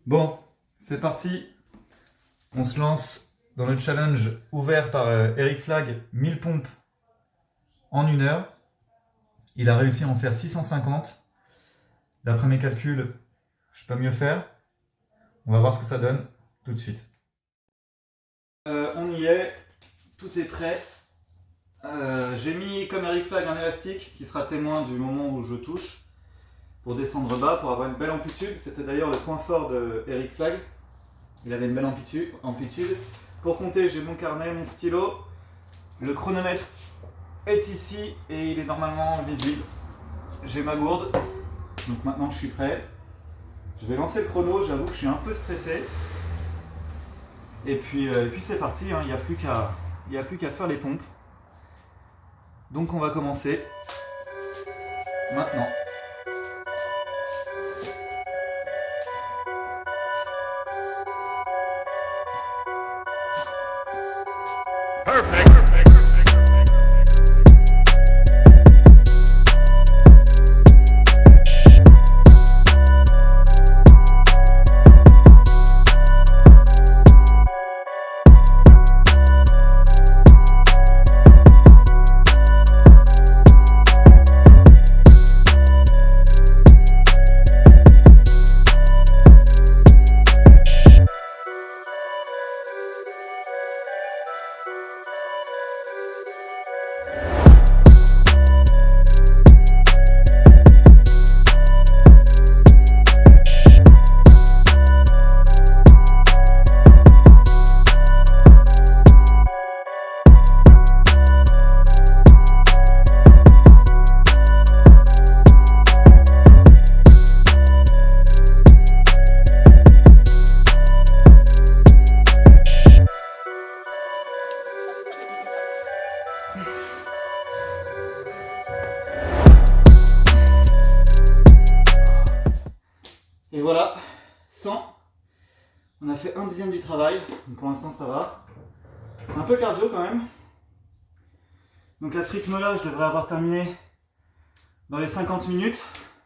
Bon, c'est parti. On se lance dans le challenge ouvert par Eric Flag, 1000 pompes en 1 heure. Il a réussi à en faire 650. D'après mes calculs, je peux mieux faire. On va voir ce que ça donne tout de suite. On y est, tout est prêt. J'ai mis comme Eric Flag un élastique qui sera témoin du moment où je touche pour descendre bas, pour avoir une belle amplitude. C'était d'ailleurs le point fort de Eric Flag. Il avait une belle amplitude. Pour compter, j'ai mon carnet, mon stylo. Le chronomètre est ici et il est normalement visible. J'ai ma gourde, donc maintenant je suis prêt. Je vais lancer le chrono, j'avoue que je suis un peu stressé. Et puis c'est parti, hein. Il n'y a plus qu'à faire les pompes. Donc on va commencer maintenant. Et voilà, 100. On a fait 1/10 du travail, donc pour l'instant ça va. C'est un peu cardio quand même. Donc à ce rythme-là, je devrais avoir terminé dans les 50 minutes.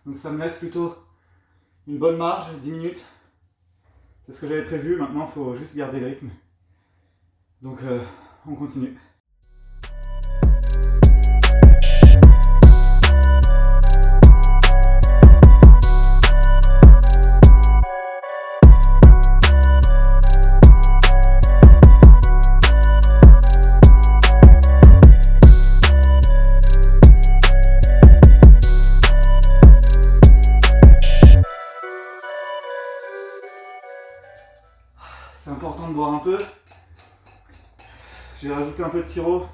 Donc ça me laisse plutôt une bonne marge, 10 minutes. C'est ce que j'avais prévu, maintenant il faut juste garder le rythme. Donc on continue. C'est important de boire un peu. J'ai rajouté un peu de sirop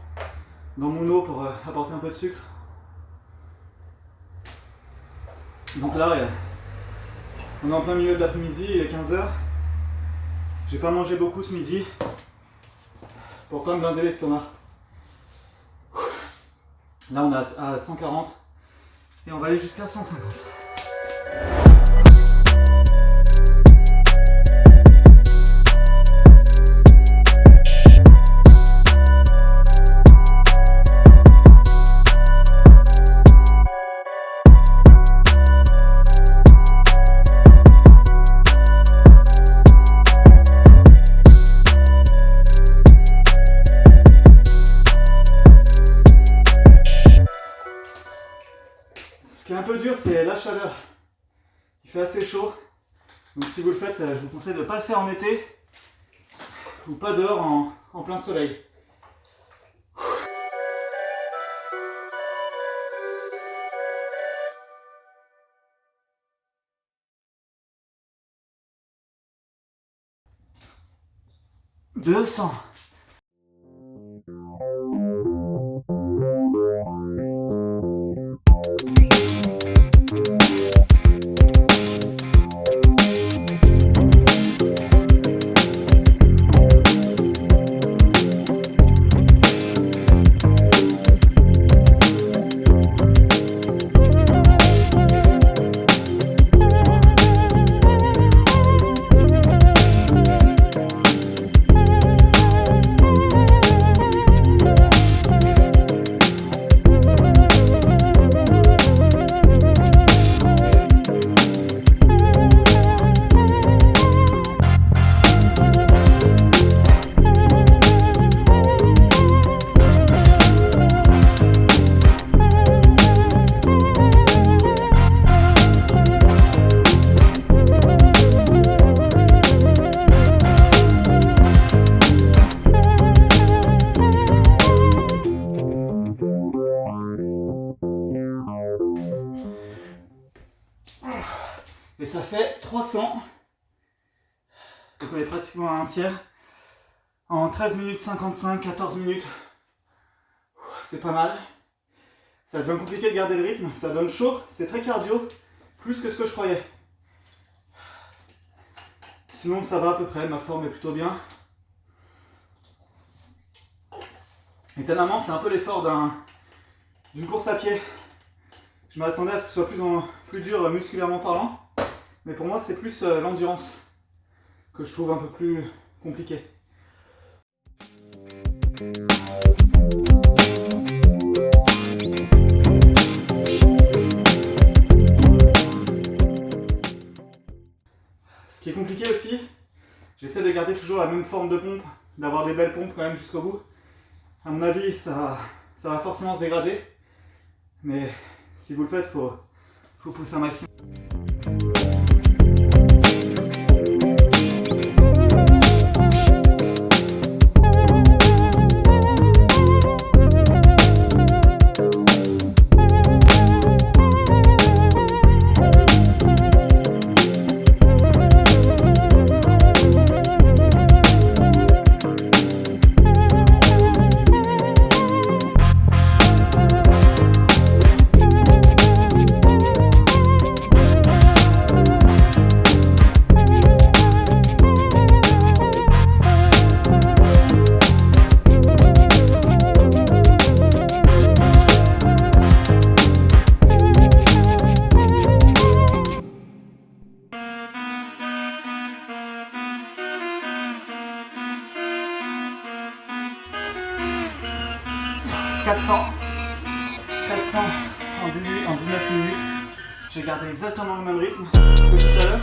dans mon eau pour apporter un peu de sucre. Donc là, on est en plein milieu de l'après-midi, il est 15h. J'ai pas mangé beaucoup ce midi pour pas me blinder l'estomac. Là, on est à 140 et on va aller jusqu'à 150. Ce qui est un peu dur, c'est la chaleur. Il fait assez chaud. Donc si vous le faites, je vous conseille de ne pas le faire en été ou pas dehors en plein soleil. « 200 ». fait 300. Donc on est pratiquement à un tiers. En 13 minutes 55, 14 minutes. C'est pas mal. Ça devient compliqué de garder le rythme, ça donne chaud, c'est très cardio, plus que ce que je croyais. Sinon ça va à peu près, ma forme est plutôt bien. Étonnamment, c'est un peu l'effort d'une course à pied. Je m'attendais à ce que ce soit plus dur musculairement parlant, mais pour moi c'est plus l'endurance que je trouve un peu plus compliqué. Ce qui est compliqué aussi, j'essaie de garder toujours la même forme de pompe, d'avoir des belles pompes quand même jusqu'au bout. À mon avis, ça va forcément se dégrader, mais si vous le faites, faut pousser un maximum. « 400 en 19 minutes. J'ai gardé exactement le même rythme que tout à l'heure.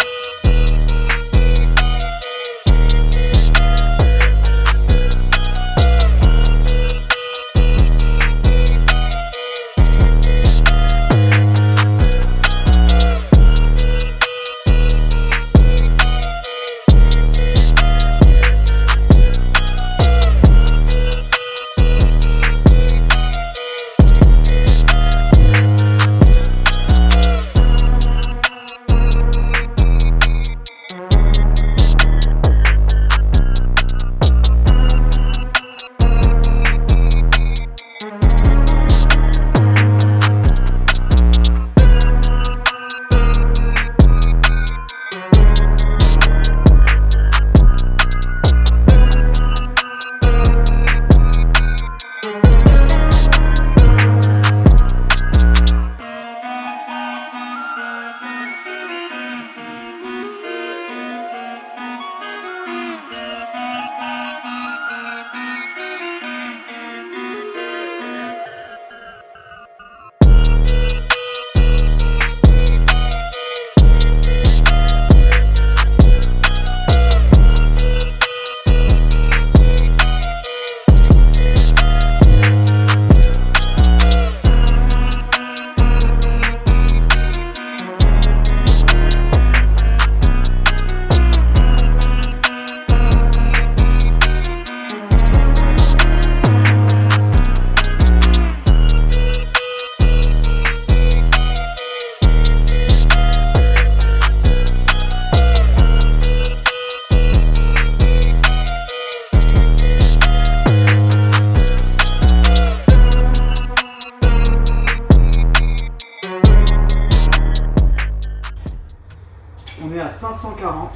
On est à 540.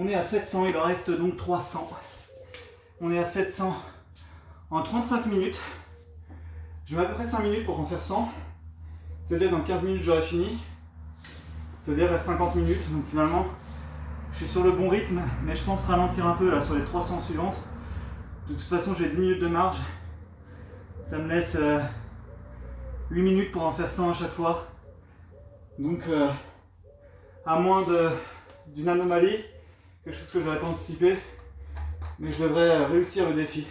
On est à 700, il en reste donc 300. On est à 700 en 35 minutes. Je mets à peu près 5 minutes pour en faire 100. Ça veut dire que dans 15 minutes j'aurai fini. Ça veut dire vers 50 minutes. Donc finalement, je suis sur le bon rythme, mais je pense ralentir un peu là sur les 300 suivantes. De toute façon, j'ai 10 minutes de marge. Ça me laisse 8 minutes pour en faire 100 à chaque fois. Donc, à moins d'une anomalie, quelque chose que j'aurais pas anticipé, mais je devrais réussir le défi.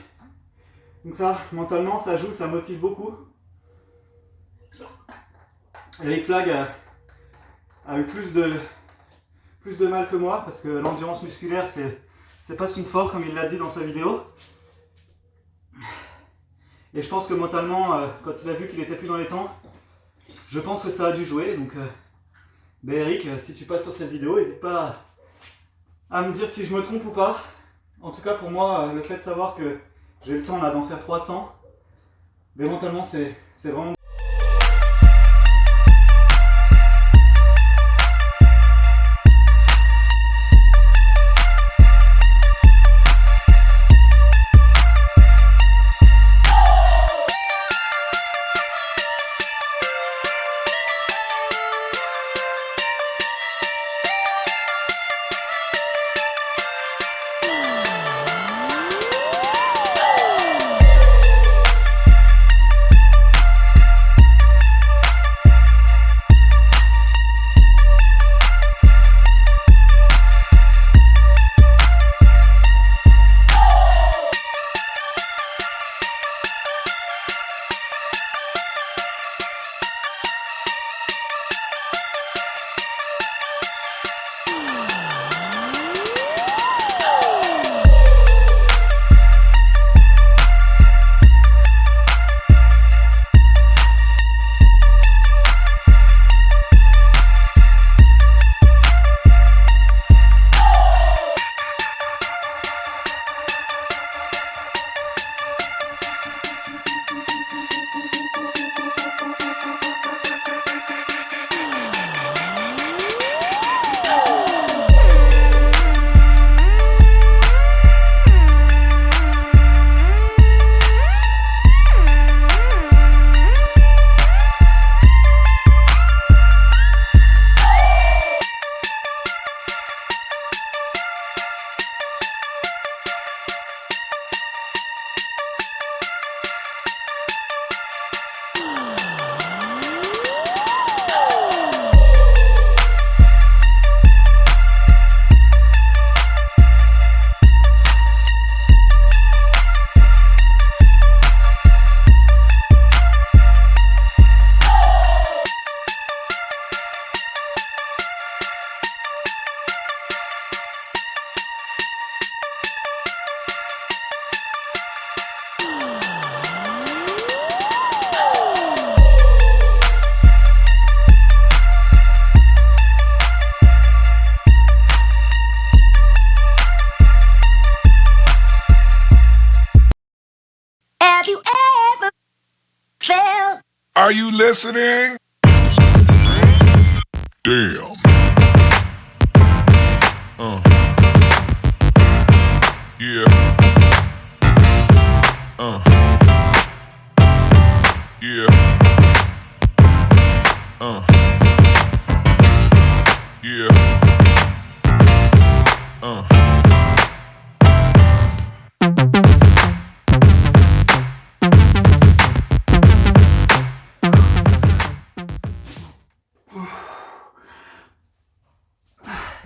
Donc ça, mentalement, ça joue, ça motive beaucoup. Eric Flagg a eu plus de mal que moi, parce que l'endurance musculaire, c'est pas son fort, comme il l'a dit dans sa vidéo. Et je pense que mentalement, quand il a vu qu'il était plus dans les temps, je pense que ça a dû jouer. Donc, Eric, si tu passes sur cette vidéo, n'hésite pas à me dire si je me trompe ou pas. En tout cas, pour moi, le fait de savoir que j'ai le temps là d'en faire 300, mais mentalement, c'est vraiment... Are you listening? Damn. Yeah. Yeah. Yeah.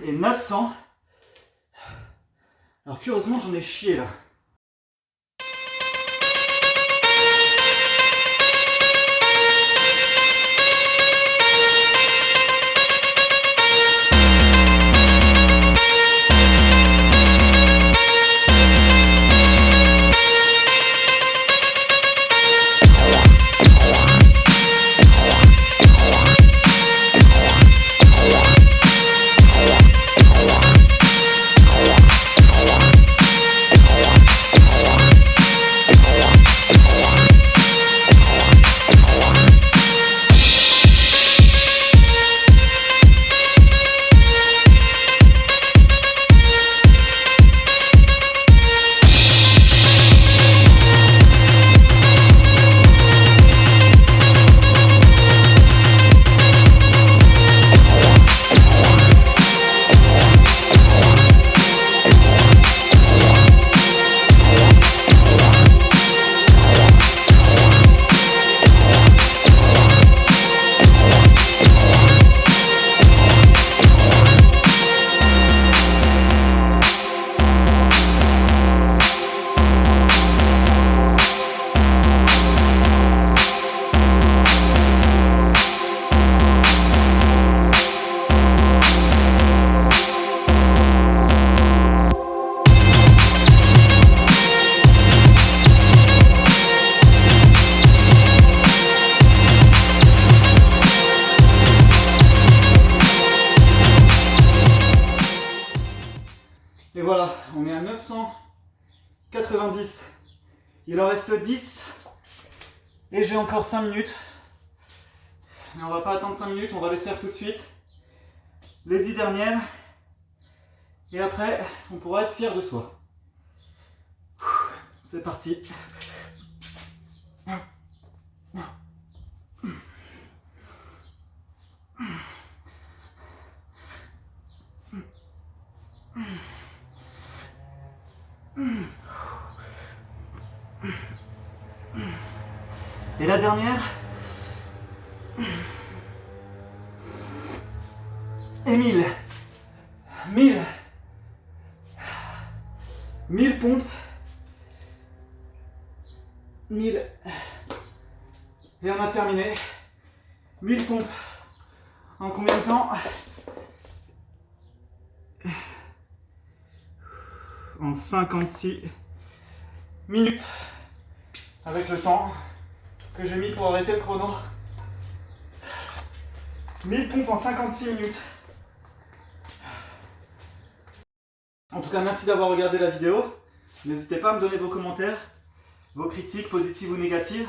Et 900. Alors curieusement, j'en ai chié là. 990. Il en reste 10. Et j'ai encore 5 minutes. Mais on va pas attendre 5 minutes, on va les faire tout de suite. Les 10 dernières. Et après, on pourra être fier de soi. C'est parti. Et la dernière. Et 1000. 1000 pompes. 1000. Et on a terminé. 1000 pompes. En combien de temps? En 56 minutes. Avec le temps que j'ai mis pour arrêter le chrono. 1000 pompes en 56 minutes. En tout cas, merci d'avoir regardé la vidéo. N'hésitez pas à me donner vos commentaires, vos critiques positives ou négatives.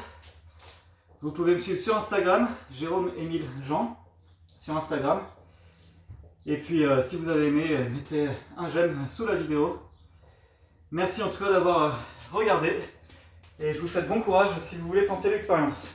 Vous pouvez me suivre sur Instagram, Jérôme Émile Jean, sur Instagram. Et puis, si vous avez aimé, mettez un j'aime sous la vidéo. Merci en tout cas d'avoir regardé. Et je vous souhaite bon courage si vous voulez tenter l'expérience.